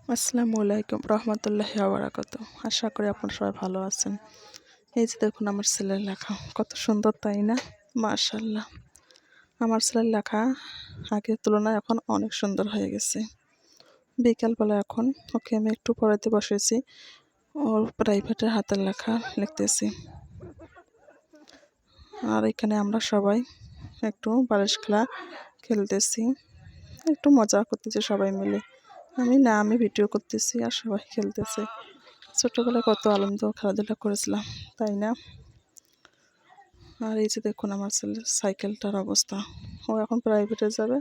আসসালামু আলাইকুম রহমতুল্লাহি ওয়া বারাকাতুহু। আশা করি আপনারা সবাই ভালো আছেন। এই যে দেখুন আমার ছেলের লেখা কত সুন্দর, তাই না? মাশাআল্লাহ। আমার ছেলের লেখা আগের তুলনায় এখন অনেক সুন্দর হয়ে গেছে। বিকালবেলা এখন ওকে আমি একটু পড়াতে বসেছি। ওর প্রাইভেটের হাতের লেখা লিখতেছি। আর এখানে আমরা সবাই একটু বালিশ খেলা খেলতেছি, একটু মজা করতেছি সবাই মিলে। আমি ভিডিও করতেছি আর সবাই খেলতেছে। ছোটবেলায় কত আনন্দ খেলাধুলা করেছিলাম, তাই না? আর এই যে দেখুন আমার ছেলের সাইকেলটার অবস্থা। ও এখন প্রাইভেটে যাবে,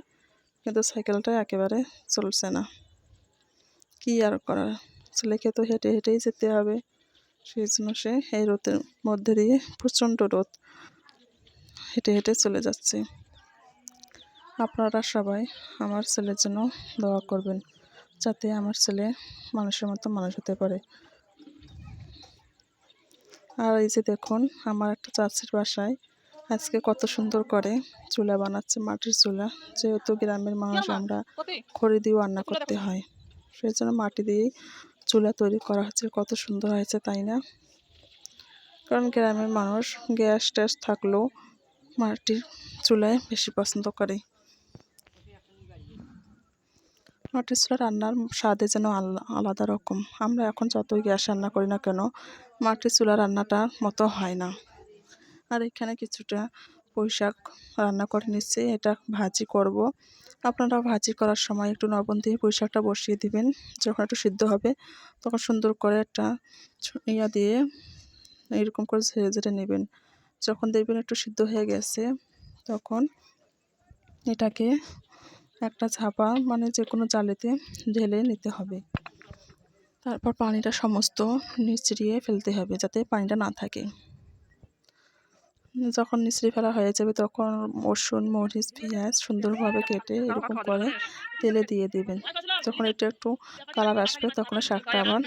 কিন্তু সাইকেলটা একেবারে চলছে না। কি আর করার, ছেলেকে তো হেঁটে হেঁটেই যেতে হবে। সেই জন্য সে এই রোদের মধ্যে দিয়ে, প্রচণ্ড রোদ, হেঁটে হেঁটে চলে যাচ্ছে। আপনারা সবাই আমার ছেলের জন্য দোয়া করবেন, যাতে আমার ছেলে মানুষের মতো মানুষ হতে পারে। আর এই যে দেখুন আমার একটা চাচির বাসায় আজকে কত সুন্দর করে চুলা বানাচ্ছে, মাটির চুলা। যেহেতু গ্রামের মানুষ, আমরা খড়ি দিয়েও রান্না করতে হয়, সেই জন্য মাটি দিয়েই চুলা তৈরি করা হচ্ছে। কত সুন্দর হয়েছে, তাই না? কারণ গ্রামের মানুষ গ্যাস ট্যাস থাকলেও মাটির চুলায় বেশি পছন্দ করে। মাটির চুলা রান্নার স্বাদে যেন আলাদা রকম। আমরা এখন যতই গ্যাস রান্না করি না কেন, মাটির চুলা রান্নাটার মতো হয় না। আর এখানে কিছুটা পুঁইশাক রান্না করে নিচ্ছি, এটা ভাজি করব। আপনারা ভাজি করার সময় একটু লবণ দিয়ে পুঁইশাকটা বসিয়ে দিবেন। যখন একটু সিদ্ধ হবে তখন সুন্দর করে একটা ইয়া দিয়ে এরকম করে ঝেড়ে ঝেড়ে নেবেন। যখন দেখবেন একটু সিদ্ধ হয়ে গেছে, তখন এটাকে একটা ঝাপা, মানে যে কোনো জালিতে ঢেলে নিতে হবে। তারপর পানিটা সমস্ত নিচড়িয়ে ফেলতে হবে, যাতে পানিটা না থাকে। যখন নিচড়ে ফেলা হয়ে যাবে, তখন রসুন, মরিচ, পেঁয়াজ সুন্দরভাবে কেটে এরকম করে তেলে দিয়ে দিবেন। যখন এটা একটু কালার আসবে, তখন শাকটা আবার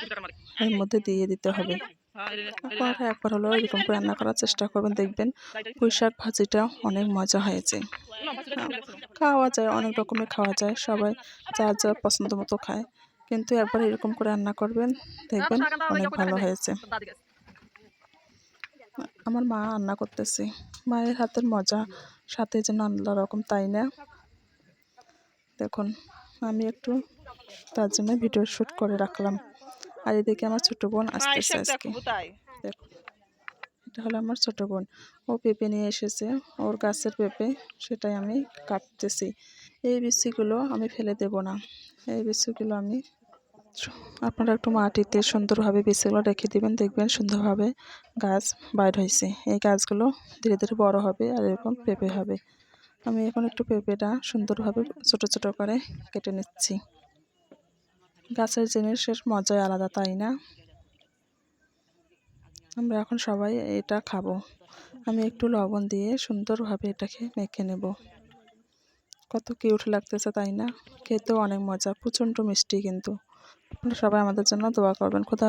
এর মধ্যে দিয়ে দিতে হবে। আপনারা একবার হলেও এরকম করে রান্না করার চেষ্টা করবেন, দেখবেন পুঁইশাক ভাজিটা অনেক মজা হয়েছে। খাওয়া যায়, অনেক রকমের খাওয়া যায়, সবাই যার যার পছন্দ মতো খায়, কিন্তু একবার এরকম করে রান্না করবেন, দেখবেন অনেক ভালো হয়েছে। আমার মা রান্না করতেছে, মায়ের হাতের মজা সাথে যেন আলাদা রকম, তাই না? দেখুন আমি একটু তার জন্য ভিডিও শ্যুট করে রাখলাম। আর এদিকে আমার ছোট বোন আসতেছে আজকে। দেখুন এটা হলো আমার ছোট বোন, ও পেঁপে নিয়ে এসেছে, ওর গাছের পেঁপে, সেটাই আমি কাটতেছি। এই বিচিগুলো আমি ফেলে দেব না, এই বিচিগুলো আপনারা একটু মাটিতে সুন্দরভাবে বীজগুলো রেখে দিবেন, দেখবেন সুন্দরভাবে গাছ বাইর হয়েছে। এই গাছগুলো ধীরে ধীরে বড় হবে আর এরকম পেঁপে হবে। আমি এখন একটু পেঁপেটা সুন্দরভাবে ছোট ছোট করে কেটে নিচ্ছি। গাছের জিনিসের মজাই আলাদা, তাই না? আমরা এখন সবাই এটা খাবো। আমি একটু লবণ দিয়ে সুন্দরভাবে এটাকে মেখে নেব। কত কিউট লাগতেছে, তাই না? খেতেও অনেক মজা, প্রচণ্ড মিষ্টি। কিন্তু আপনারা সবাই আমাদের জন্য দোয়া করবেন। খোদা